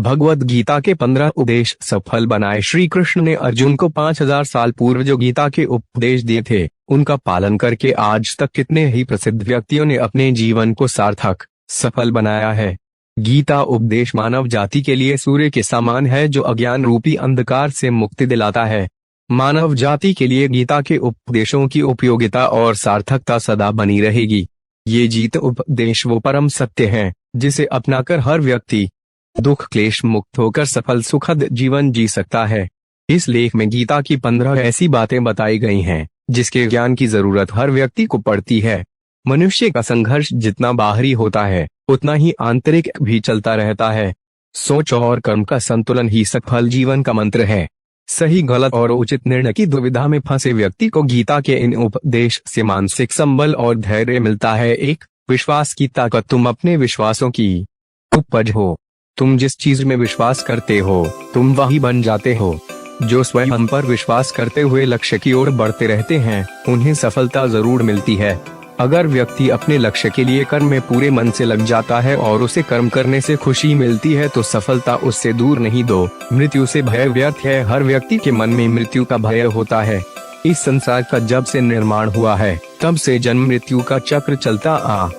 भगवद गीता के 15 उपदेश सफल बनाए। श्री कृष्ण ने अर्जुन को 5000 साल पूर्व जो गीता के उपदेश दिए थे, उनका पालन करके आज तक कितने ही प्रसिद्ध व्यक्तियों ने अपने जीवन को सार्थक सफल बनाया है। गीता उपदेश मानव जाति के लिए सूर्य के समान है, जो अज्ञान रूपी अंधकार से मुक्ति दिलाता है। मानव जाति के लिए गीता के उपदेशों की उपयोगिता और सार्थकता सदा बनी रहेगी। ये जीत उपदेश वो परम सत्य हैं, जिसे अपनाकर हर व्यक्ति दुख क्लेश मुक्त होकर सफल सुखद जीवन जी सकता है। इस लेख में गीता की 15 ऐसी बातें बताई गई हैं, जिसके ज्ञान की जरूरत हर व्यक्ति को पड़ती है। मनुष्य का संघर्ष जितना बाहरी होता है, उतना ही आंतरिक भी चलता रहता है। सोच और कर्म का संतुलन ही सफल जीवन का मंत्र है। सही गलत और उचित निर्णय की दुविधा में फंसे व्यक्ति को गीता के इन उपदेश से मानसिक संबल और धैर्य मिलता है। एक, विश्वास की ताकत। तुम अपने विश्वासों की उपज हो। तुम जिस चीज में विश्वास करते हो, तुम वही बन जाते हो। जो स्वयं पर विश्वास करते हुए लक्ष्य की ओर बढ़ते रहते हैं, उन्हें सफलता जरूर मिलती है। अगर व्यक्ति अपने लक्ष्य के लिए कर्म में पूरे मन से लग जाता है और उसे कर्म करने से खुशी मिलती है, तो सफलता उससे दूर नहीं। दो, मृत्यु से भय व्यर्थ है। हर व्यक्ति के मन में मृत्यु का भय होता है। इस संसार का जब से निर्माण हुआ है, तब से जन्म मृत्यु का चक्र चलता आ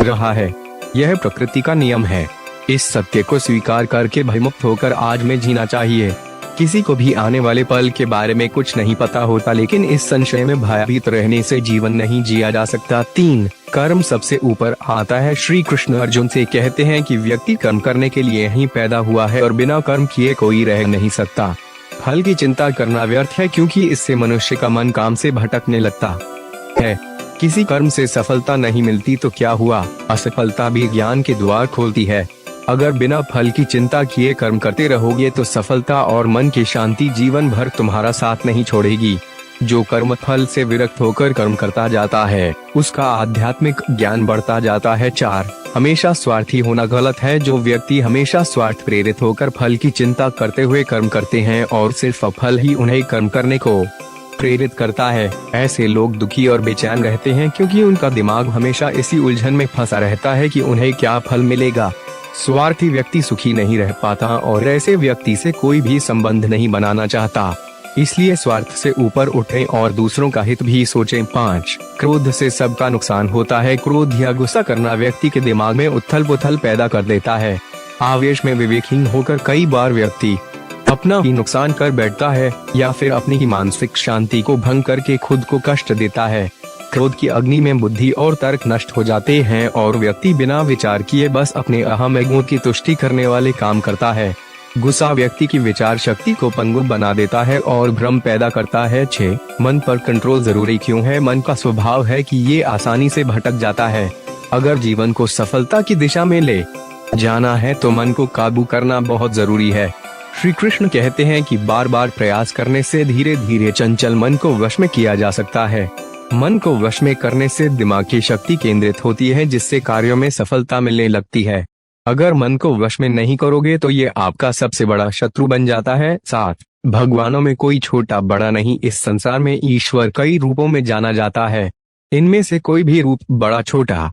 रहा है। यह प्रकृति का नियम है। इस सत्य को स्वीकार करके भयमुक्त होकर आज में जीना चाहिए। किसी को भी आने वाले पल के बारे में कुछ नहीं पता होता, लेकिन इस संशय में भयभीत रहने से जीवन नहीं जिया जा सकता। 3, कर्म सबसे ऊपर आता है। श्री कृष्ण अर्जुन से कहते हैं कि व्यक्ति कर्म करने के लिए ही पैदा हुआ है और बिना कर्म किए कोई रह नहीं सकता। फल की चिंता करना व्यर्थ है, क्योंकि इससे मनुष्य का मन काम से भटकने लगता है। किसी कर्म से सफलता नहीं मिलती तो क्या हुआ, असफलता भी ज्ञान के द्वार खोलती है। अगर बिना फल की चिंता किए कर्म करते रहोगे तो सफलता और मन की शांति जीवन भर तुम्हारा साथ नहीं छोड़ेगी। जो कर्म फल से विरक्त होकर कर्म करता जाता है, उसका आध्यात्मिक ज्ञान बढ़ता जाता है। 4, हमेशा स्वार्थी होना गलत है। जो व्यक्ति हमेशा स्वार्थ प्रेरित होकर फल की चिंता करते हुए कर्म करते हैं और सिर्फ फल ही उन्हें कर्म करने को प्रेरित करता है, ऐसे लोग दुखी और बेचैन रहते हैं, क्योंकि उनका दिमाग हमेशा इसी उलझन में फंसा रहता है कि उन्हें क्या फल मिलेगा। स्वार्थी व्यक्ति सुखी नहीं रह पाता और ऐसे व्यक्ति से कोई भी संबंध नहीं बनाना चाहता। इसलिए स्वार्थ से ऊपर उठें और दूसरों का हित भी सोचें। 5, क्रोध से सबका नुकसान होता है। क्रोध या गुस्सा करना व्यक्ति के दिमाग में उथल पुथल पैदा कर देता है। आवेश में विवेकहीन होकर कई बार व्यक्ति अपना ही नुकसान कर बैठता है, या फिर अपनी ही मानसिक शांति को भंग करके खुद को कष्ट देता है। क्रोध की अग्नि में बुद्धि और तर्क नष्ट हो जाते हैं और व्यक्ति बिना विचार किए बस अपने अहम एगो की तुष्टि करने वाले काम करता है। गुस्सा व्यक्ति की विचार शक्ति को पंगु बना देता है और भ्रम पैदा करता है। 6, मन पर कंट्रोल जरूरी क्यों है। मन का स्वभाव है कि ये आसानी से भटक जाता है। अगर जीवन को सफलता की दिशा में ले जाना है तो मन को काबू करना बहुत जरूरी है। श्री कृष्ण कहते हैं कि बार बार प्रयास करने से धीरे धीरे चंचल मन को वश में किया जा सकता है। मन को वश में करने से दिमाग की शक्ति केंद्रित होती है, जिससे कार्यों में सफलता मिलने लगती है। अगर मन को वश में नहीं करोगे तो ये आपका सबसे बड़ा शत्रु बन जाता है। 7, भगवानों में कोई छोटा बड़ा नहीं। इस संसार में ईश्वर कई रूपों में जाना जाता है। इनमें से कोई भी रूप बड़ा छोटा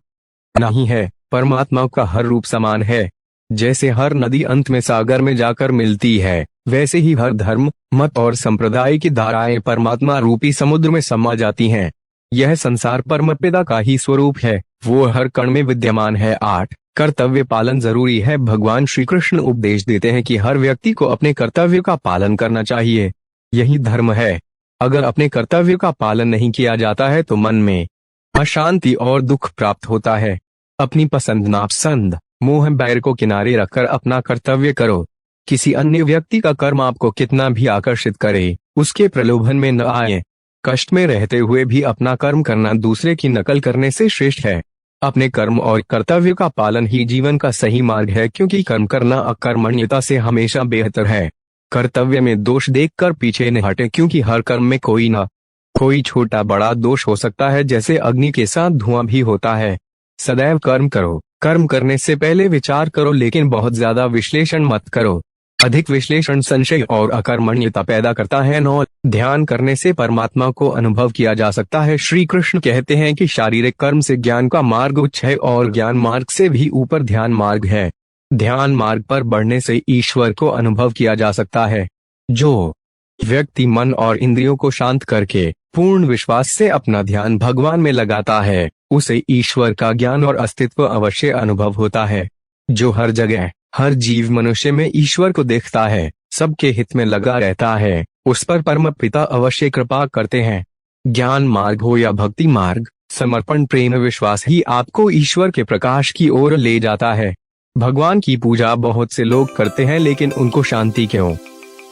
नहीं है। परमात्मा का हर रूप समान है। जैसे हर नदी अंत में सागर में जाकर मिलती है, वैसे ही हर धर्म मत और संप्रदाय की धाराएं परमात्मा रूपी समुद्र में समा जाती हैं। यह संसार परमपिता का ही स्वरूप है। वो हर कण में विद्यमान है। 8, कर्तव्य पालन जरूरी है। भगवान श्री कृष्ण उपदेश देते हैं कि हर व्यक्ति को अपने कर्तव्य का पालन करना चाहिए। यही धर्म है। अगर अपने कर्तव्य का पालन नहीं किया जाता है तो मन में अशांति और दुख प्राप्त होता है। अपनी पसंद नापसंद मोह बैर को किनारे रखकर अपना कर्तव्य करो। किसी अन्य व्यक्ति का कर्म आपको कितना भी आकर्षित करे, उसके प्रलोभन में न आए। कष्ट में रहते हुए भी अपना कर्म करना दूसरे की नकल करने से श्रेष्ठ है। अपने कर्म और कर्तव्य का पालन ही जीवन का सही मार्ग है, क्योंकि कर्म करना अकर्मण्यता से हमेशा बेहतर है। कर्तव्य में दोष देखकर पीछे न हटे, क्योंकि हर कर्म में कोई न कोई छोटा बड़ा दोष हो सकता है। जैसे अग्नि के साथ धुआं भी होता है। सदैव कर्म करो। कर्म करने से पहले विचार करो, लेकिन बहुत ज्यादा विश्लेषण मत करो। अधिक विश्लेषण संशय और अकर्मण्यता पैदा करता है। 9, ध्यान करने से परमात्मा को अनुभव किया जा सकता है। श्री कृष्ण कहते हैं कि शारीरिक कर्म से ज्ञान का मार्ग उच्च है और ज्ञान मार्ग से भी ऊपर ध्यान मार्ग है। ध्यान मार्ग पर बढ़ने से ईश्वर को अनुभव किया जा सकता है। जो व्यक्ति मन और इंद्रियों को शांत करके पूर्ण विश्वास से अपना ध्यान भगवान में लगाता है, उसे ईश्वर का ज्ञान और अस्तित्व अवश्य अनुभव होता है। जो हर जगह हर जीव मनुष्य में ईश्वर को देखता है, सबके हित में लगा रहता है, उस पर परम पिता अवश्य कृपा करते हैं। ज्ञान मार्ग हो या भक्ति मार्ग, समर्पण प्रेम विश्वास ही आपको ईश्वर के प्रकाश की ओर ले जाता है। भगवान की पूजा बहुत से लोग करते हैं, लेकिन उनको शांति क्यों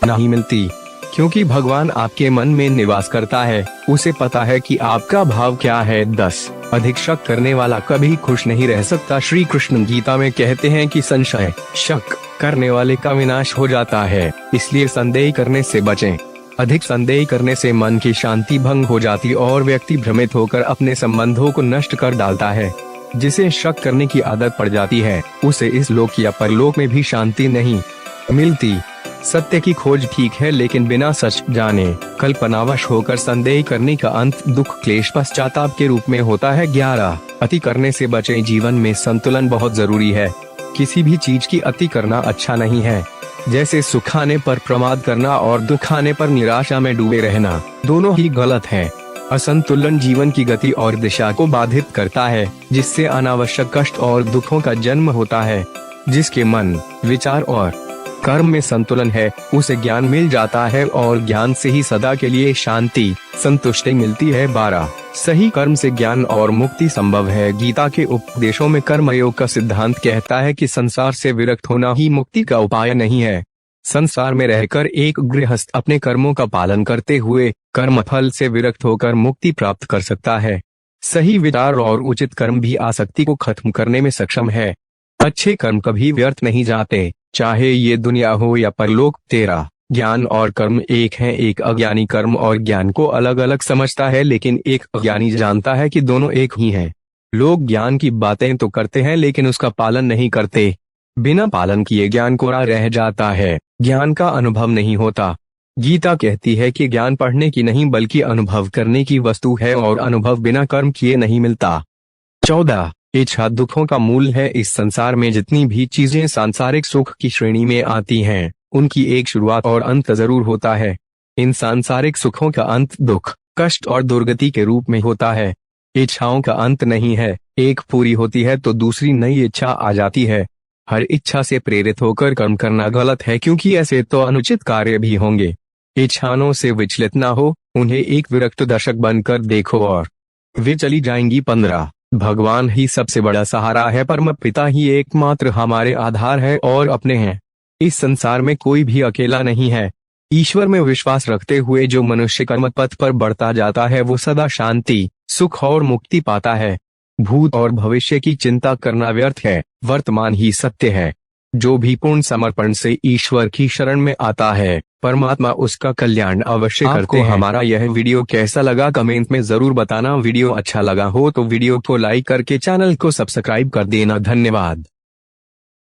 नहीं मिलती? क्योंकि भगवान आपके मन में निवास करता है, उसे पता है कि आपका भाव क्या है। 10 अधिक शक करने वाला कभी खुश नहीं रह सकता। श्री कृष्ण गीता में कहते हैं कि संशय शक करने वाले का विनाश हो जाता है, इसलिए संदेह करने से बचें। अधिक संदेह करने से मन की शांति भंग हो जाती और व्यक्ति भ्रमित होकर अपने संबंधों को नष्ट कर डालता है। जिसे शक करने की आदत पड़ जाती है, उसे इस लोक या परलोक में भी शांति नहीं मिलती। सत्य की खोज ठीक है, लेकिन बिना सच जाने कल्पनावश होकर संदेह करने का अंत दुख क्लेश पश्चाताप के रूप में होता है। 11 अति करने से बचें। जीवन में संतुलन बहुत जरूरी है। किसी भी चीज की अति करना अच्छा नहीं है। जैसे सुख आने पर प्रमाद करना और दुख आने पर निराशा में डूबे रहना, दोनों ही गलत है। असंतुलन जीवन की गति और दिशा को बाधित करता है, जिससे अनावश्यक कष्ट और दुखों का जन्म होता है। जिसके मन, विचार और कर्म में संतुलन है, उसे ज्ञान मिल जाता है और ज्ञान से ही सदा के लिए शांति संतुष्टि मिलती है। 12 सही कर्म से ज्ञान और मुक्ति संभव है। गीता के उपदेशों में कर्मयोग का सिद्धांत कहता है कि संसार से विरक्त होना ही मुक्ति का उपाय नहीं है। संसार में रहकर एक गृहस्थ अपने कर्मों का पालन करते हुए कर्म फल से विरक्त होकर मुक्ति प्राप्त कर सकता है। सही विचार और उचित कर्म भी आसक्ति को खत्म करने में सक्षम है। अच्छे कर्म कभी व्यर्थ नहीं जाते, चाहे ये दुनिया हो या परलोक। 13 ज्ञान और कर्म एक हैं। एक अज्ञानी कर्म और ज्ञान को अलग अलग समझता है, लेकिन एक अज्ञानी जानता है कि दोनों एक ही हैं। लोग ज्ञान की बातें तो करते हैं, लेकिन उसका पालन नहीं करते। बिना पालन किए ज्ञान कोरा रह जाता है, ज्ञान का अनुभव नहीं होता। गीता कहती है कि ज्ञान पढ़ने की नहीं बल्कि अनुभव करने की वस्तु है, और अनुभव बिना कर्म किए नहीं मिलता। 14 इच्छा दुखों का मूल है। इस संसार में जितनी भी चीजें सांसारिक सुख की श्रेणी में आती हैं, उनकी एक शुरुआत और अंत जरूर होता है। इन सांसारिक सुखों का अंत दुख, कष्ट और दुर्गति के रूप में होता है। इच्छाओं का अंत नहीं है, एक पूरी होती है तो दूसरी नई इच्छा आ जाती है। हर इच्छा से प्रेरित होकर कर्म करना गलत है, क्योंकि ऐसे तो अनुचित कार्य भी होंगे। इच्छाओं से विचलित ना हो, उन्हें एक विरक्त दर्शक बनकर देखो और वे चली जाएंगी। 15 भगवान ही सबसे बड़ा सहारा है। परम पिता ही एकमात्र हमारे आधार है और अपने हैं। इस संसार में कोई भी अकेला नहीं है। ईश्वर में विश्वास रखते हुए जो मनुष्य कर्म पथ पर बढ़ता जाता है, वो सदा शांति, सुख और मुक्ति पाता है। भूत और भविष्य की चिंता करना व्यर्थ है, वर्तमान ही सत्य है। जो भी पूर्ण समर्पण से ईश्वर की शरण में आता है, परमात्मा उसका कल्याण अवश्य करते हैं। हमारा यह वीडियो कैसा लगा कमेंट में जरूर बताना। वीडियो अच्छा लगा हो तो वीडियो को लाइक करके चैनल को सब्सक्राइब कर देना। धन्यवाद।